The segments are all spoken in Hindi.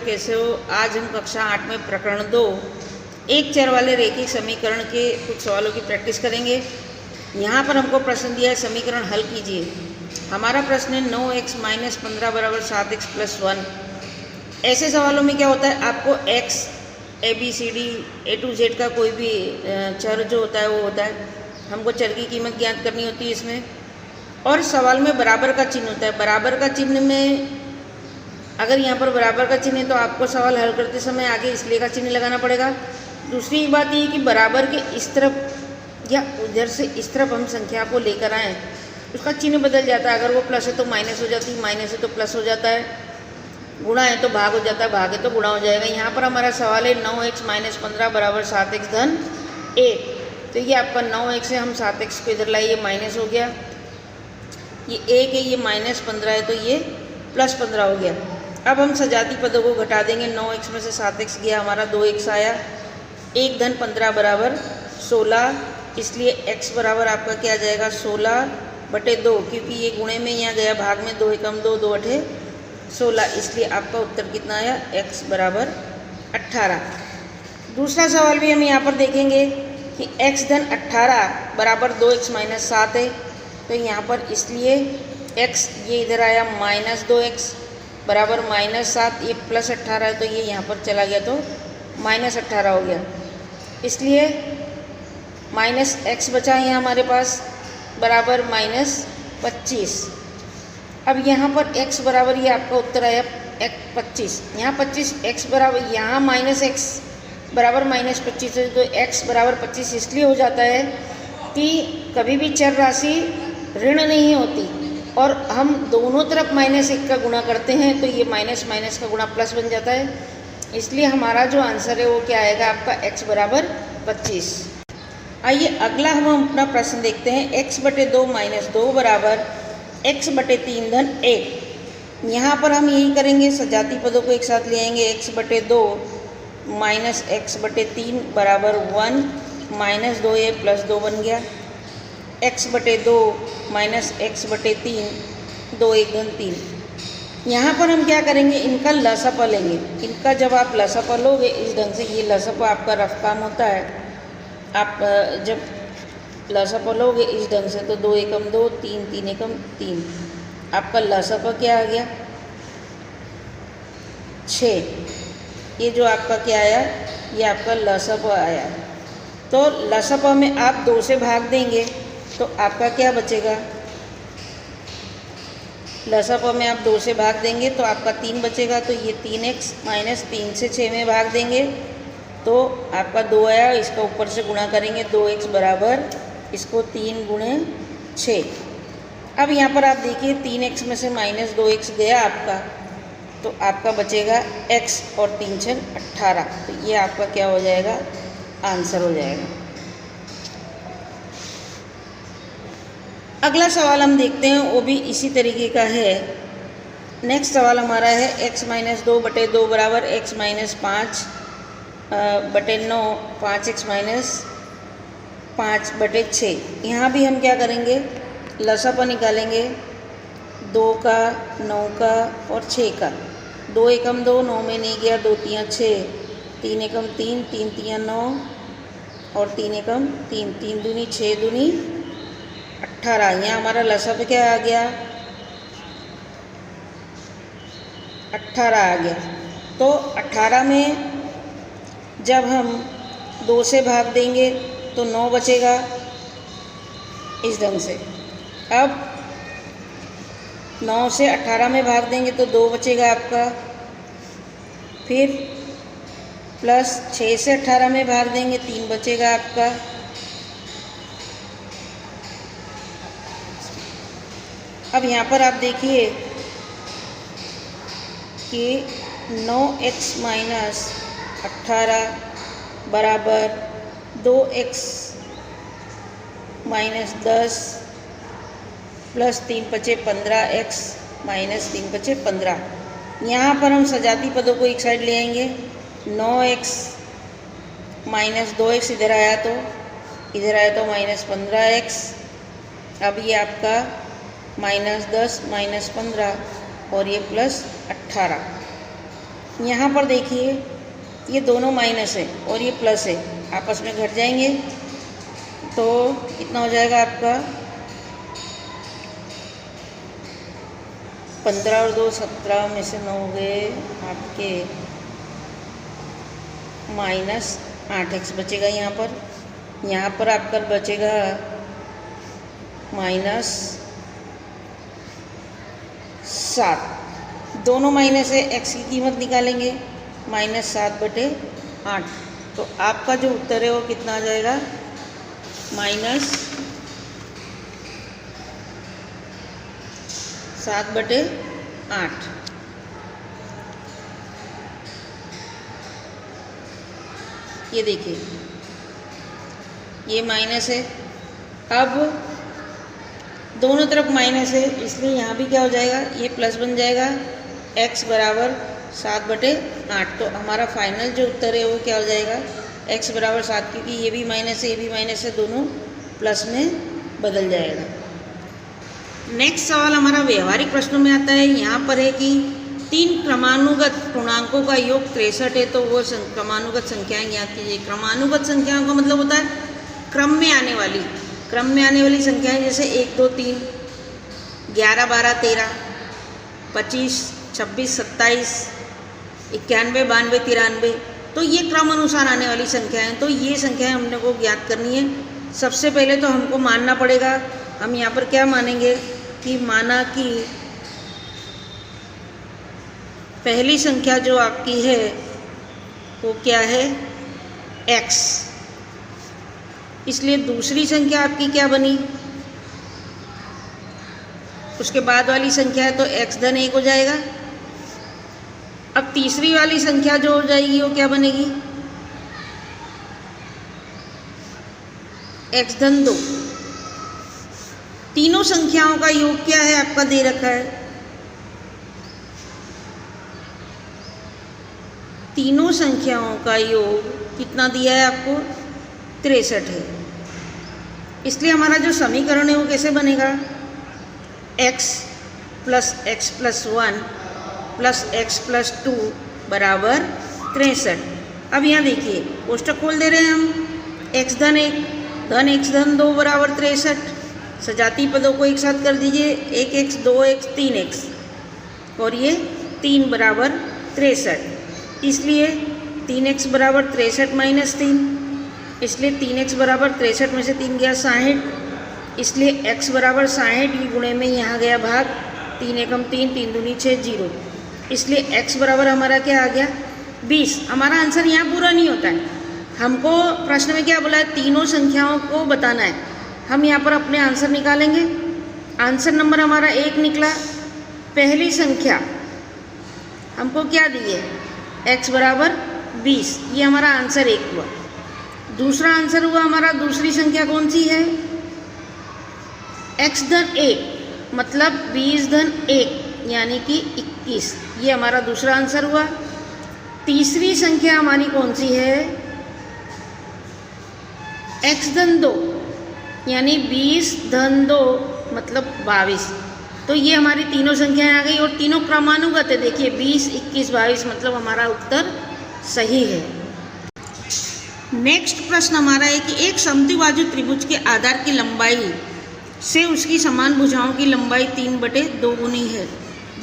कैसे हो। आज हम कक्षा 8 में प्रकरण 2 एक चर वाले रैखिक समीकरण के कुछ सवालों की प्रैक्टिस करेंगे। यहाँ पर हमको प्रश्न दिया है, समीकरण हल कीजिए। हमारा प्रश्न है 9x - 15 = 7x + 1। ऐसे सवालों में क्या होता है, आपको x ABCD A to Z का कोई भी चर जो होता है वो होता है, हमको चर की कीमत ज्ञात करनी होती है इसमें। और सवाल में बराबर का चिन्ह होता है। बराबर का चिन्ह में अगर यहाँ पर बराबर का चिन्ह है तो आपको सवाल हल करते समय आगे इसलिए का चिन्ह लगाना पड़ेगा। दूसरी बात ये कि बराबर के इस तरफ या उधर से इस तरफ हम संख्या को लेकर आएँ, उसका चिन्ह बदल जाता है। अगर वो प्लस है तो माइनस हो जाती है, माइनस है तो प्लस हो जाता है, गुणा है तो भाग हो जाता है, भाग है तो गुणा हो जाएगा। यहाँ पर हमारा सवाल है 9x - 15 = 7x + 1। तो ये आपका 9x से हम 7x को इधर लाइए, माइनस हो गया, ये 1 है, ये -15 है तो ये +15 हो गया। अब हम सजाती पदों को घटा देंगे। 9x में से 7x गया, हमारा 2x आया। 1 + 15 = 16, इसलिए x बराबर आपका क्या आ जाएगा 16/2, क्योंकि ये गुणे में यहाँ गया, भाग में 2 × 2 = 2 × 8 = 16, इसलिए आपका उत्तर कितना आया, x बराबर 18। दूसरा सवाल भी हम यहाँ पर देखेंगे कि x धन 18 बराबर 2x - 7 है। तो यहाँ पर इसलिए x ये इधर आया -2x बराबर -7, ये +18 है तो ये यहाँ पर चला गया तो -18 हो गया। इसलिए -x बचा है हमारे पास बराबर -25। अब यहाँ पर x बराबर ये आपका उत्तर आया 25, यहाँ 25, x बराबर यहाँ -x बराबर -25 है तो x बराबर 25 इसलिए हो जाता है कि कभी भी चर राशि ऋण नहीं होती और हम दोनों तरफ -1 का गुणा करते हैं तो ये माइनस का गुणा प्लस बन जाता है। इसलिए हमारा जो आंसर है वो क्या आएगा आपका x बराबर 25। आइए अगला हम अपना प्रश्न देखते हैं। x/2 - 2 बराबर x/3 धन 1। यहाँ पर हम यही करेंगे, सजाती पदों को एक साथ ले आएंगे। x/2 - x/3 बराबर 1 - 2 ये +2 बन गया। x/2 - x/3 2 × 1 = 3। यहाँ पर हम क्या करेंगे, इनका लसापा लेंगे। इनका जब आप लसापा लोगे इस ढंग से, ये लसापा आपका रफ काम होता है। आप जब लसापा लोगे इस ढंग से तो 2 × 2 = 3, 3 × 3, आपका लसापा क्या आ गया 6। ये जो आपका क्या आया, ये आपका लसापा आया। तो लसापा में आप 2 से भाग देंगे तो आपका क्या बचेगा, लसापा में आप 2 से भाग देंगे तो आपका 3 बचेगा। तो ये 3x - 3 से 6 में भाग देंगे तो आपका 2 आया, इसका ऊपर से गुणा करेंगे 2x बराबर इसको 3 × 6। अब यहाँ पर आप देखिए 3x में से -2x गया आपका, तो आपका बचेगा x और 3 × 18। तो ये आपका क्या हो जाएगा, आंसर हो जाएगा। अगला सवाल हम देखते हैं, वो भी इसी तरीके का है। नेक्स्ट सवाल हमारा है x - 2/2 बराबर x - 5/9 5x - 5/6। यहाँ भी हम क्या करेंगे, लसापा निकालेंगे 2 का, 9 का और 6 का। 2 × 2 9 में नहीं गया, 2 × 3 6, 3 × 3 3 × 3 9 और 3 × 3 3 दूनी 6 दूनी 18। यहाँ हमारा लसापा क्या आ गया, 18 आ गया। तो 18 में जब हम 2 से भाग देंगे तो 9 बचेगा इस ढंग से। अब 9 से 18 में भाग देंगे तो 2 बचेगा आपका, फिर प्लस 6 से 18 में भाग देंगे 3 बचेगा आपका। अब यहाँ पर आप देखिए कि 9x - 18 बराबर 2x - 10 प्लस 3 × 5 = 15x - 3 × 5 = 15। यहाँ पर हम सजाती पदों को एक साइड ले आएंगे। 9x - 2x इधर आया तो -15x। अब ये आपका -10 - 15 और ये +18। यहाँ पर देखिए ये दोनों माइनस है और ये प्लस है, आपस में घट जाएंगे तो कितना हो जाएगा आपका 15 और 2 17 में से 9 हो गए आपके -8x बचेगा। यहाँ पर आपका बचेगा -7, दोनों माइनस है, x की कीमत निकालेंगे -7/8, तो आपका जो उत्तर है वो कितना आ जाएगा -7/8। ये देखिए ये माइनस है, अब दोनों तरफ माइनस है इसलिए यहाँ भी क्या हो जाएगा, ये प्लस बन जाएगा, x बराबर 7/8। तो हमारा फाइनल जो उत्तर है वो क्या हो जाएगा x बराबर 7, क्योंकि ये भी माइनस है ये भी माइनस है, दोनों प्लस में बदल जाएगा। नेक्स्ट सवाल हमारा व्यवहारिक प्रश्नों में आता है। यहाँ पर है कि 3 क्रमानुगत पूर्णांकों का योग 63 है, तो वो क्रमानुगत संख्याएं ज्ञात कीजिए। क्रमानुगत संख्याओं का मतलब होता है क्रम में आने वाली संख्याएं, जैसे 1 2 3 11 12 13 25 26 27 91 92 93, तो ये क्रम अनुसार आने वाली संख्याएं। तो ये संख्याएं हमने को ज्ञात करनी है। सबसे पहले तो हमको मानना पड़ेगा, हम यहाँ पर क्या मानेंगे कि माना कि पहली संख्या जो आपकी है वो क्या है x, इसलिए दूसरी संख्या आपकी क्या बनी, उसके बाद वाली संख्या है तो x धन 1 हो जाएगा। अब तीसरी वाली संख्या जो हो जाएगी वो क्या बनेगी x धन 2। तीनों संख्याओं का योग क्या है आपका दे रखा है, तीनों संख्याओं का योग कितना दिया है आपको 63 है। इसलिए हमारा जो समीकरण है वो कैसे बनेगा, x + x + 1 + x + 2 बराबर 63। अब यहाँ देखिए कोष्टक खोल दे रहे हैं हम, x धन 1 धन x धन 2 बराबर 63। सजाती पदों को एक साथ कर दीजिए, 1x 2x 3x और ये 3 बराबर 63, इसलिए 3x बराबर 63 - 3, इसलिए 3x बराबर 63 में से 3 गया 60, इसलिए x बराबर 60 की गुणे में यहाँ गया भाग, 3 एकम 3 3 दूनी 6 0, इसलिए x बराबर हमारा क्या आ गया 20। हमारा आंसर यहाँ पूरा नहीं होता है, हमको प्रश्न में क्या बोला है तीनों संख्याओं को बताना है। हम यहाँ पर अपने आंसर निकालेंगे। आंसर नंबर हमारा 1 निकला। पहली संख्या हमको क्या दी है x बराबर 20, ये हमारा आंसर 1 हुआ। दूसरा आंसर हुआ हमारा, दूसरी संख्या कौन सी है x धन 1 मतलब 20 धन 1 यानी कि 21, ये हमारा दूसरा आंसर हुआ। तीसरी संख्या हमारी कौन सी है x धन 2 यानी 20 धन 2 मतलब 22, तो ये हमारी तीनों संख्याएं आ गई और तीनों क्रमानुगत है। देखिए 20 21 22 मतलब हमारा उत्तर सही है। नेक्स्ट प्रश्न हमारा है कि एक समद्विबाजु त्रिभुज के आधार की लंबाई से उसकी समान भुजाओं की लंबाई 3/2 गुनी है।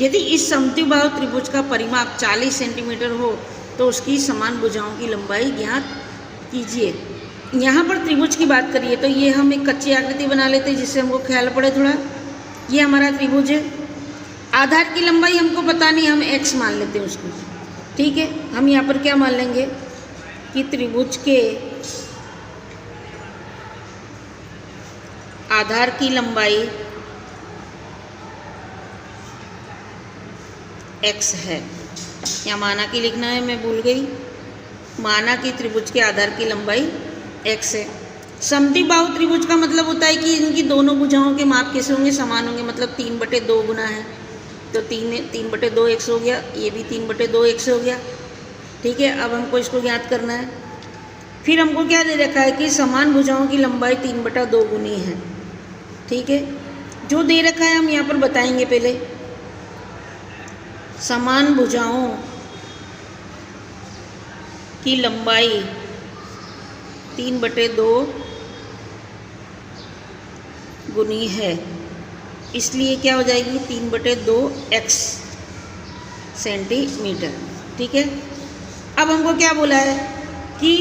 यदि इस समद्विबाहु त्रिभुज का परिमाप 40 सेंटीमीटर हो तो उसकी समान भुजाओं की लंबाई ज्ञात कीजिए। यहाँ पर त्रिभुज की बात करिए तो ये हम एक कच्ची आकृति बना लेते हैं जिससे हमको ख्याल पड़े थोड़ा। ये हमारा त्रिभुज है, आधार की लंबाई हमको पता नहीं, हम x मान लेते हैं उसको, ठीक है। हम यहाँ पर क्या मान लेंगे कि त्रिभुज के आधार की लंबाई x है। या माना कि लिखना है, मैं भूल गई, माना कि त्रिभुज के आधार की लंबाई x है। समद्विबाहु त्रिभुज का मतलब होता है कि इनकी दोनों भुजाओं के माप कैसे होंगे, समान होंगे, मतलब 3/2 गुना है तो 3/2 x हो गया, ये भी 3/2 x हो गया, ठीक है। अब हमको इसको ज्ञात करना है। फिर हमको क्या दे रखा है कि समान भुजाओं की लंबाई 3/2 गुनी है, ठीक है। जो दे रखा है हम यहाँ पर बताएंगे। पहले समान भुजाओं की लंबाई 3/2 गुनी है, इसलिए क्या हो जाएगी 3/2 x सेंटीमीटर। ठीक है। अब हमको क्या बोला है कि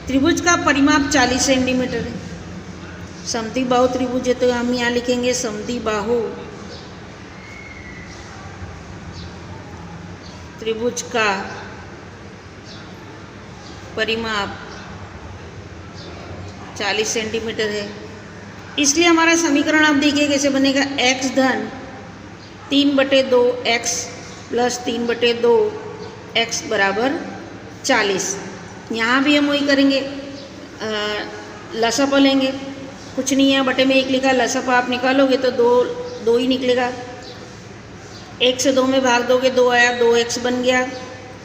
त्रिभुज का परिमाप 40 सेंटीमीटर है। समद्विबाहु त्रिभुज है तो हम यहाँ लिखेंगे समद्विबाहु त्रिभुज का परिमाप 40 सेंटीमीटर है। इसलिए हमारा समीकरण आप देखिए कैसे बनेगा, x धन 3/2 x प्लस 3/2 x बराबर 40। यहाँ भी हम वही करेंगे, लसापा लेंगे, कुछ नहीं है, बटे में 1 लिखा, लसापा आप निकालोगे तो 2 ही निकलेगा। 1 से 2 में भाग दोगे 2 आया, 2x बन गया।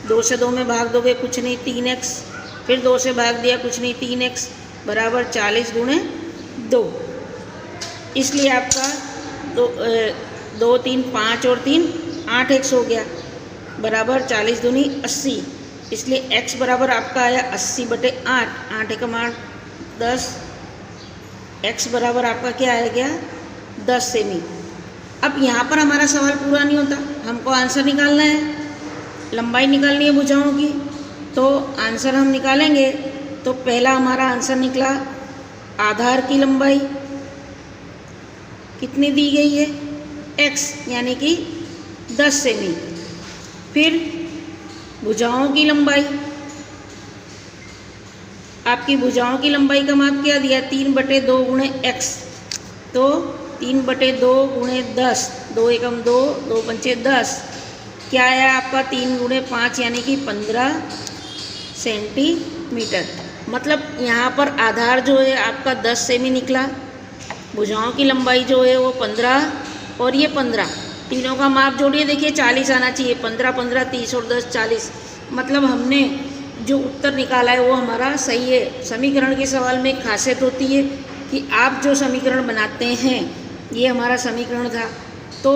2 से 2 में भाग दोगे कुछ नहीं 3x, फिर 2 से भाग दिया कुछ नहीं 3x बराबर 40 गुणे 2। इसलिए आपका 2 3 5 और 3 8x हो गया बराबर 40 दूनी 80। इसलिए x बराबर आपका आया 80/8, 8 एकम 8 10। x बराबर आपका क्या आ गया 10 सेमी। अब यहाँ पर हमारा सवाल पूरा नहीं होता, हमको आंसर निकालना है, लंबाई निकालनी है भुजाओं की। तो आंसर हम निकालेंगे तो पहला हमारा आंसर निकला, आधार की लंबाई कितनी दी गई है x यानी कि 10 सेमी। फिर भुजाओं की लंबाई, आपकी भुजाओं की लंबाई का माप क्या दिया 3/2 गुणे x, तो 3/2 गुणे 10, 2 एकम 2, 2 पंचे 10, क्या आया आपका 3 गुणे 5 यानी कि 15 सेंटीमीटर। मतलब यहाँ पर आधार जो है आपका 10 सेमी निकला, भुजाओं की लंबाई जो है वो 15 और ये 15, तीनों का माप जोड़िए, देखिए 40 आना चाहिए। 15 15 30 और 10 40, मतलब हमने जो उत्तर निकाला है वो हमारा सही है। समीकरण के सवाल में एक खासियत होती है कि आप जो समीकरण बनाते हैं, ये हमारा समीकरण था तो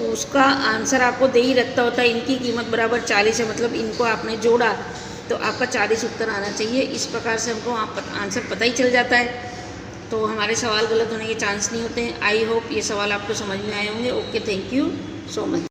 उसका आंसर आपको दे ही रखता होता है। इनकी कीमत बराबर 40 है, मतलब इनको आपने जोड़ा तो आपका 40 उत्तर आना चाहिए। इस प्रकार से हमको आंसर पता ही चल जाता है, तो हमारे सवाल गलत होने के चांस नहीं होते हैं। आई होप ये सवाल आपको समझ में आए होंगे। Okay, thank you so much.